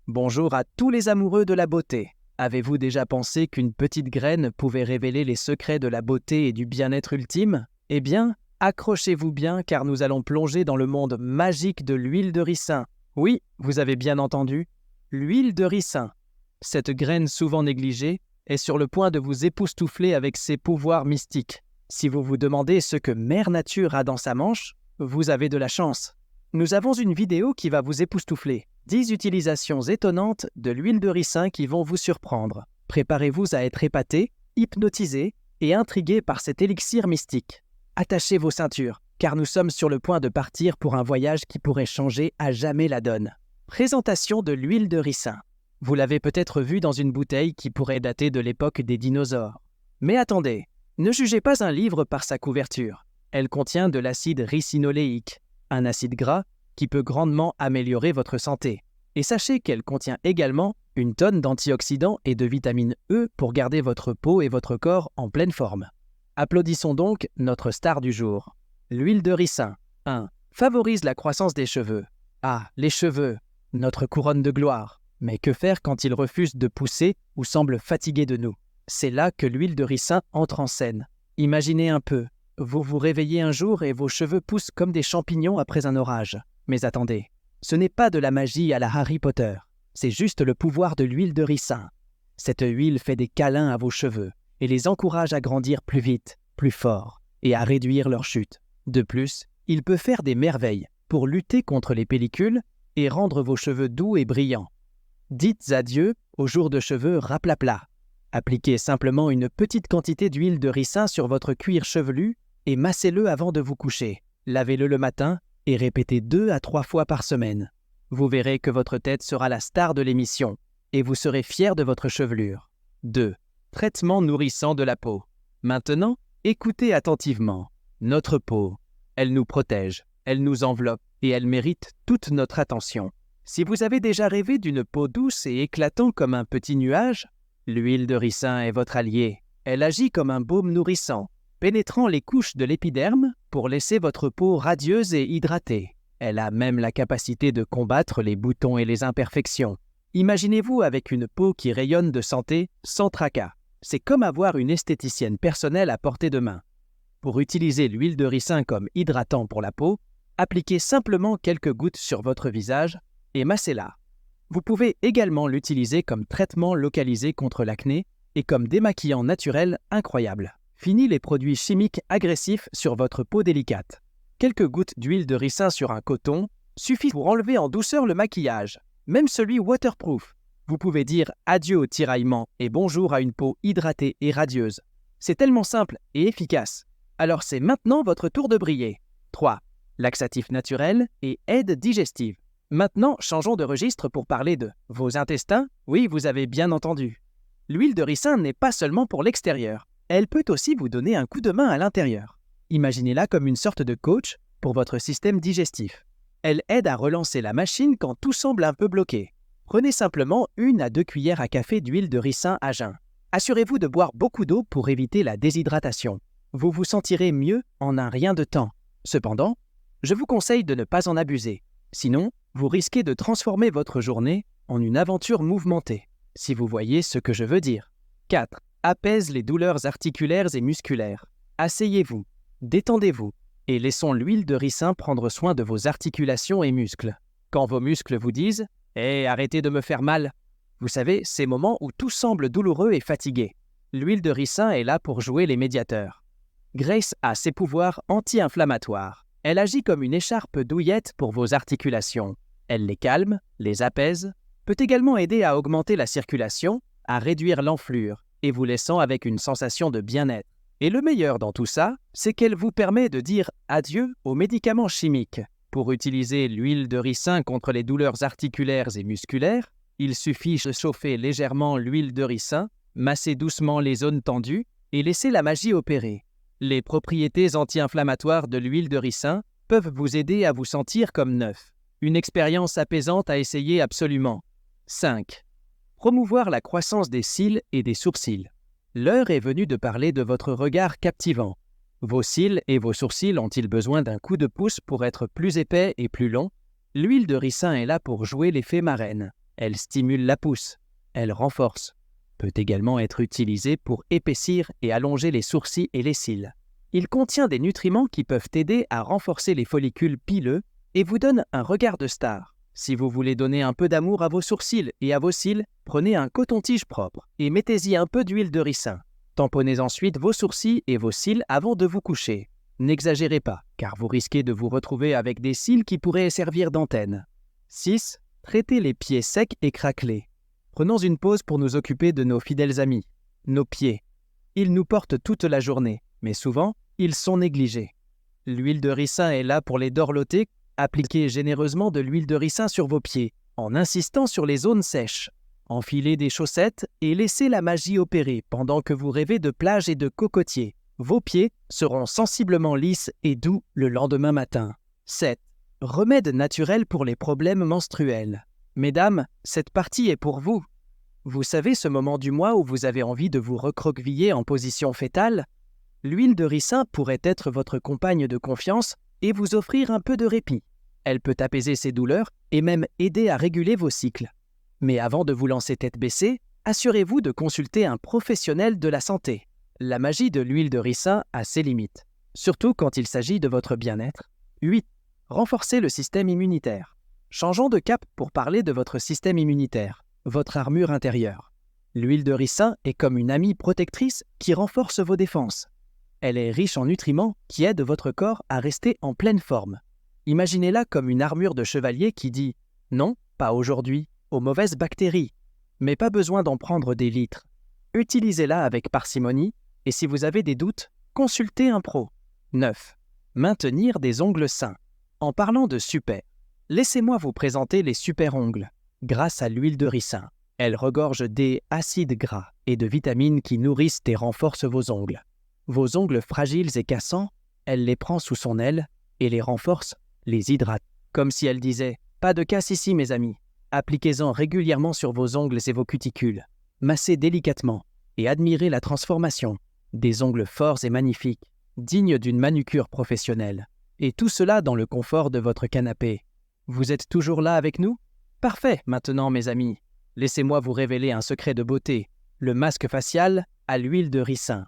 Bonjour à tous les amoureux de la beauté. Avez-vous déjà pensé qu'une petite graine pouvait révéler les secrets de la beauté et du bien-être ultime? Eh bien, accrochez-vous bien car nous allons plonger dans le monde magique de l'huile de ricin. Oui, vous avez bien entendu, l'huile de ricin. Cette graine souvent négligée est sur le point de vous époustoufler avec ses pouvoirs mystiques. Si vous vous demandez ce que Mère Nature a dans sa manche, vous avez de la chance. Nous avons une vidéo qui va vous époustoufler. 10 utilisations étonnantes de l'huile de ricin qui vont vous surprendre. Préparez-vous à être épaté, hypnotisé et intrigué par cet élixir mystique. Attachez vos ceintures, car nous sommes sur le point de partir pour un voyage qui pourrait changer à jamais la donne. Présentation de l'huile de ricin. Vous l'avez peut-être vue dans une bouteille qui pourrait dater de l'époque des dinosaures. Mais attendez, ne jugez pas un livre par sa couverture. Elle contient de l'acide ricinoléique, un acide gras qui peut grandement améliorer votre santé. Et sachez qu'elle contient également une tonne d'antioxydants et de vitamine E pour garder votre peau et votre corps en pleine forme. Applaudissons donc notre star du jour. L'huile de ricin. 1. Favorise la croissance des cheveux. Ah, les cheveux, notre couronne de gloire. Mais que faire quand ils refusent de pousser ou semblent fatigués de nous? C'est là que l'huile de ricin entre en scène. Imaginez un peu, vous vous réveillez un jour et vos cheveux poussent comme des champignons après un orage. Mais attendez, ce n'est pas de la magie à la Harry Potter, c'est juste le pouvoir de l'huile de ricin. Cette huile fait des câlins à vos cheveux et les encourage à grandir plus vite, plus fort et à réduire leur chute. De plus, il peut faire des merveilles pour lutter contre les pellicules et rendre vos cheveux doux et brillants. Dites adieu aux jours de cheveux raplapla. Appliquez simplement une petite quantité d'huile de ricin sur votre cuir chevelu et massez-le avant de vous coucher. Lavez-le le matin et répétez 2 à 3 fois par semaine. Vous verrez que votre tête sera la star de l'émission et vous serez fier de votre chevelure. 2. Traitement nourrissant de la peau. Maintenant, écoutez attentivement. Notre peau, elle nous protège, elle nous enveloppe et elle mérite toute notre attention. Si vous avez déjà rêvé d'une peau douce et éclatant comme un petit nuage, l'huile de ricin est votre allié. Elle agit comme un baume nourrissant, pénétrant les couches de l'épiderme pour laisser votre peau radieuse et hydratée. Elle a même la capacité de combattre les boutons et les imperfections. Imaginez-vous avec une peau qui rayonne de santé sans tracas. C'est comme avoir une esthéticienne personnelle à portée de main. Pour utiliser l'huile de ricin comme hydratant pour la peau, appliquez simplement quelques gouttes sur votre visage et massez-la. Vous pouvez également l'utiliser comme traitement localisé contre l'acné et comme démaquillant naturel incroyable. Fini les produits chimiques agressifs sur votre peau délicate. Quelques gouttes d'huile de ricin sur un coton suffit pour enlever en douceur le maquillage, même celui waterproof. Vous pouvez dire adieu au tiraillement et bonjour à une peau hydratée et radieuse. C'est tellement simple et efficace. Alors c'est maintenant votre tour de briller. 3. Laxatif naturel et aide digestive. Maintenant, changeons de registre pour parler de vos intestins. Oui, vous avez bien entendu. L'huile de ricin n'est pas seulement pour l'extérieur. Elle peut aussi vous donner un coup de main à l'intérieur. Imaginez-la comme une sorte de coach pour votre système digestif. Elle aide à relancer la machine quand tout semble un peu bloqué. Prenez simplement 1 à 2 cuillères à café d'huile de ricin à jeun. Assurez-vous de boire beaucoup d'eau pour éviter la déshydratation. Vous vous sentirez mieux en un rien de temps. Cependant, je vous conseille de ne pas en abuser. Sinon, vous risquez de transformer votre journée en une aventure mouvementée, si vous voyez ce que je veux dire. 4. Apaise les douleurs articulaires et musculaires. Asseyez-vous, détendez-vous et laissons l'huile de ricin prendre soin de vos articulations et muscles. Quand vos muscles vous disent « Hé, arrêtez de me faire mal !» Vous savez, ces moments où tout semble douloureux et fatigué. L'huile de ricin est là pour jouer les médiateurs. Grace a ses pouvoirs anti-inflammatoires. Elle agit comme une écharpe douillette pour vos articulations. Elle les calme, les apaise, peut également aider à augmenter la circulation, à réduire l'enflure, et vous laissant avec une sensation de bien-être. Et le meilleur dans tout ça, c'est qu'elle vous permet de dire adieu aux médicaments chimiques. Pour utiliser l'huile de ricin contre les douleurs articulaires et musculaires, il suffit de chauffer légèrement l'huile de ricin, masser doucement les zones tendues et laisser la magie opérer. Les propriétés anti-inflammatoires de l'huile de ricin peuvent vous aider à vous sentir comme neuf. Une expérience apaisante à essayer absolument. 5. Promouvoir la croissance des cils et des sourcils. L'heure est venue de parler de votre regard captivant. Vos cils et vos sourcils ont-ils besoin d'un coup de pouce pour être plus épais et plus longs? L'huile de ricin est là pour jouer l'effet marraine. Elle stimule la pousse. Elle renforce. Peut également être utilisée pour épaissir et allonger les sourcils et les cils. Il contient des nutriments qui peuvent aider à renforcer les follicules pileux et vous donne un regard de star. Si vous voulez donner un peu d'amour à vos sourcils et à vos cils, prenez un coton-tige propre et mettez-y un peu d'huile de ricin. Tamponnez ensuite vos sourcils et vos cils avant de vous coucher. N'exagérez pas, car vous risquez de vous retrouver avec des cils qui pourraient servir d'antenne. 6. Traitez les pieds secs et craquelés. Prenons une pause pour nous occuper de nos fidèles amis, nos pieds. Ils nous portent toute la journée, mais souvent, ils sont négligés. L'huile de ricin est là pour les dorloter. Appliquez généreusement de l'huile de ricin sur vos pieds, en insistant sur les zones sèches. Enfilez des chaussettes et laissez la magie opérer pendant que vous rêvez de plage et de cocotiers. Vos pieds seront sensiblement lisses et doux le lendemain matin. 7. Remède naturel pour les problèmes menstruels. Mesdames, cette partie est pour vous. Vous savez ce moment du mois où vous avez envie de vous recroqueviller en position fétale? L'huile de ricin pourrait être votre compagne de confiance et vous offrir un peu de répit. Elle peut apaiser ces douleurs et même aider à réguler vos cycles. Mais avant de vous lancer tête baissée, assurez-vous de consulter un professionnel de la santé. La magie de l'huile de ricin a ses limites, surtout quand il s'agit de votre bien-être. 8. Renforcez le système immunitaire. Changeons de cap pour parler de votre système immunitaire, votre armure intérieure. L'huile de ricin est comme une amie protectrice qui renforce vos défenses. Elle est riche en nutriments qui aident votre corps à rester en pleine forme. Imaginez-la comme une armure de chevalier qui dit « Non, pas aujourd'hui, aux mauvaises bactéries ». Mais pas besoin d'en prendre des litres. Utilisez-la avec parcimonie et si vous avez des doutes, consultez un pro. 9. Maintenir des ongles sains. En parlant de super, laissez-moi vous présenter les super ongles. Grâce à l'huile de ricin, elle regorge des acides gras et de vitamines qui nourrissent et renforcent vos ongles. Vos ongles fragiles et cassants, elle les prend sous son aile et les renforce, les hydrate. Comme si elle disait « Pas de casse ici, mes amis ». Appliquez-en régulièrement sur vos ongles et vos cuticules. Massez délicatement et admirez la transformation. Des ongles forts et magnifiques, dignes d'une manucure professionnelle. Et tout cela dans le confort de votre canapé. Vous êtes toujours là avec nous? Parfait, maintenant, mes amis. Laissez-moi vous révéler un secret de beauté, le masque facial à l'huile de ricin.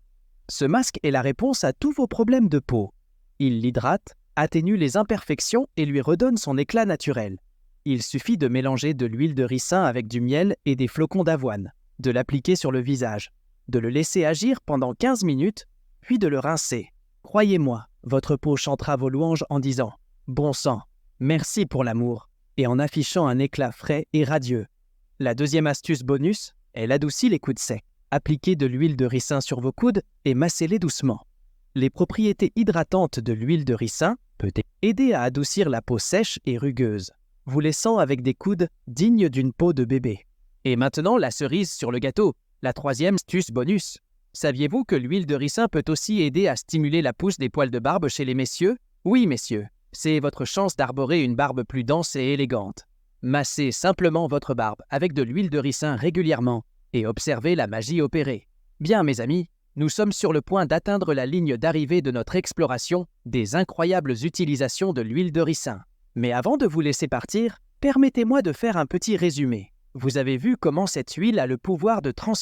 Ce masque est la réponse à tous vos problèmes de peau. Il l'hydrate, atténue les imperfections et lui redonne son éclat naturel. Il suffit de mélanger de l'huile de ricin avec du miel et des flocons d'avoine, de l'appliquer sur le visage, de le laisser agir pendant 15 minutes, puis de le rincer. Croyez-moi, votre peau chantera vos louanges en disant « Bon sang, merci pour l'amour » et en affichant un éclat frais et radieux. La deuxième astuce bonus, elle adoucit les coudes secs. Appliquez de l'huile de ricin sur vos coudes et massez-les doucement. Les propriétés hydratantes de l'huile de ricin peuvent aider à adoucir la peau sèche et rugueuse, vous laissant avec des coudes dignes d'une peau de bébé. Et maintenant, la cerise sur le gâteau, la troisième astuce bonus. Saviez-vous que l'huile de ricin peut aussi aider à stimuler la pousse des poils de barbe chez les messieurs? Oui, messieurs, c'est votre chance d'arborer une barbe plus dense et élégante. Massez simplement votre barbe avec de l'huile de ricin régulièrement et observez la magie opérer. Bien, mes amis, nous sommes sur le point d'atteindre la ligne d'arrivée de notre exploration des incroyables utilisations de l'huile de ricin. Mais avant de vous laisser partir, permettez-moi de faire un petit résumé. Vous avez vu comment cette huile a le pouvoir de transformer